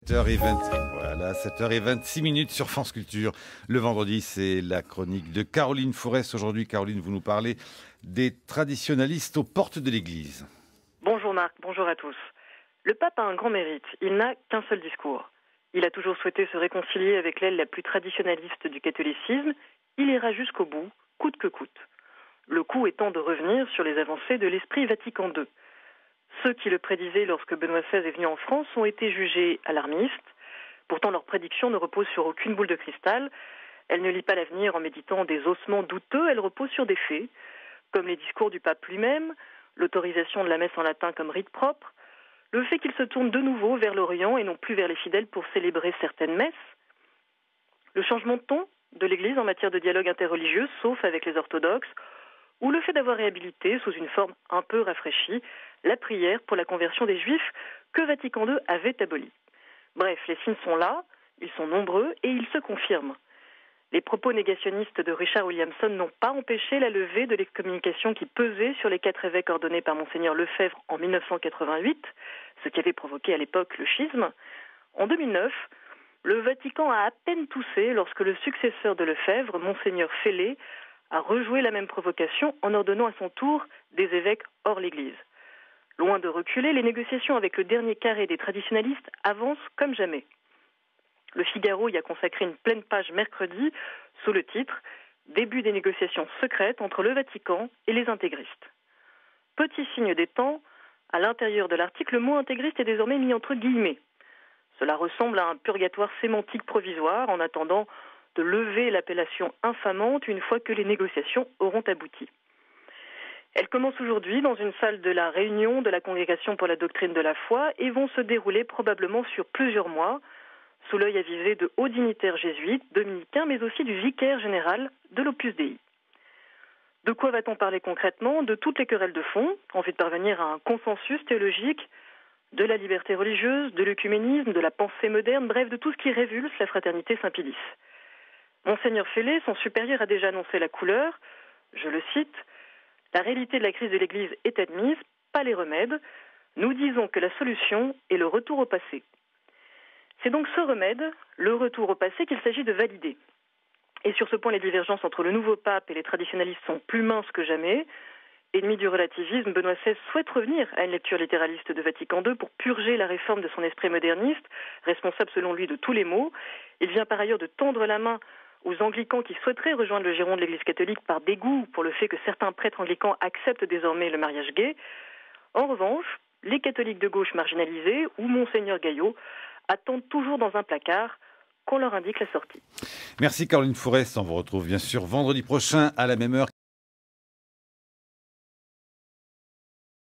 7h20, voilà, 7h26 sur France Culture. Le vendredi, c'est la chronique de Caroline Forest. Aujourd'hui, Caroline, vous nous parlez des traditionalistes aux portes de l'église. Bonjour Marc, bonjour à tous. Le pape a un grand mérite, il n'a qu'un seul discours. Il a toujours souhaité se réconcilier avec l'aile la plus traditionnaliste du catholicisme. Il ira jusqu'au bout, coûte que coûte. Le coup étant de revenir sur les avancées de l'esprit Vatican II. Ceux qui le prédisaient lorsque Benoît XVI est venu en France ont été jugés alarmistes. Pourtant, leurs prédictions ne reposent sur aucune boule de cristal. Elle ne lit pas l'avenir en méditant des ossements douteux, elle repose sur des faits, comme les discours du pape lui-même, l'autorisation de la messe en latin comme rite propre, le fait qu'il se tourne de nouveau vers l'Orient et non plus vers les fidèles pour célébrer certaines messes, le changement de ton de l'Église en matière de dialogue interreligieux, sauf avec les orthodoxes, ou le fait d'avoir réhabilité, sous une forme un peu rafraîchie, la prière pour la conversion des Juifs que Vatican II avait abolie. Bref, les signes sont là, ils sont nombreux et ils se confirment. Les propos négationnistes de Richard Williamson n'ont pas empêché la levée de l'excommunication qui pesait sur les 4 évêques ordonnés par Monseigneur Lefebvre en 1988, ce qui avait provoqué à l'époque le schisme. En 2009, le Vatican a à peine toussé lorsque le successeur de Lefebvre, Monseigneur Fellé, a rejoué la même provocation en ordonnant à son tour des évêques hors l'Église. Loin de reculer, les négociations avec le dernier carré des traditionalistes avancent comme jamais. Le Figaro y a consacré une pleine page mercredi sous le titre « Début des négociations secrètes entre le Vatican et les intégristes ». Petit signe des temps, à l'intérieur de l'article, le mot intégriste est désormais mis entre guillemets. Cela ressemble à un purgatoire sémantique provisoire en attendant de lever l'appellation infamante une fois que les négociations auront abouti. Elles commencent aujourd'hui dans une salle de la réunion de la Congrégation pour la doctrine de la foi et vont se dérouler probablement sur plusieurs mois, sous l'œil avisé de hauts dignitaires jésuites, dominicains, mais aussi du vicaire général de l'Opus Dei. De quoi va-t-on parler concrètement? De toutes les querelles de fond, en vue de parvenir à un consensus théologique, de la liberté religieuse, de l'œcuménisme, de la pensée moderne, bref, de tout ce qui révulse la fraternité Saint-Pilice. Monseigneur Fellé, son supérieur, a déjà annoncé la couleur, je le cite, « La réalité de la crise de l'Église est admise, pas les remèdes. Nous disons que la solution est le retour au passé. » C'est donc ce remède, le retour au passé, qu'il s'agit de valider. Et sur ce point, les divergences entre le nouveau pape et les traditionalistes sont plus minces que jamais. Ennemi du relativisme, Benoît XVI souhaite revenir à une lecture littéraliste de Vatican II pour purger la réforme de son esprit moderniste, responsable selon lui de tous les maux. Il vient par ailleurs de tendre la main aux anglicans qui souhaiteraient rejoindre le giron de l'Église catholique par dégoût pour le fait que certains prêtres anglicans acceptent désormais le mariage gay. En revanche, les catholiques de gauche marginalisés ou Monseigneur Gaillot attendent toujours dans un placard qu'on leur indique la sortie. Merci Caroline Forest, on vous retrouve bien sûr vendredi prochain à la même heure.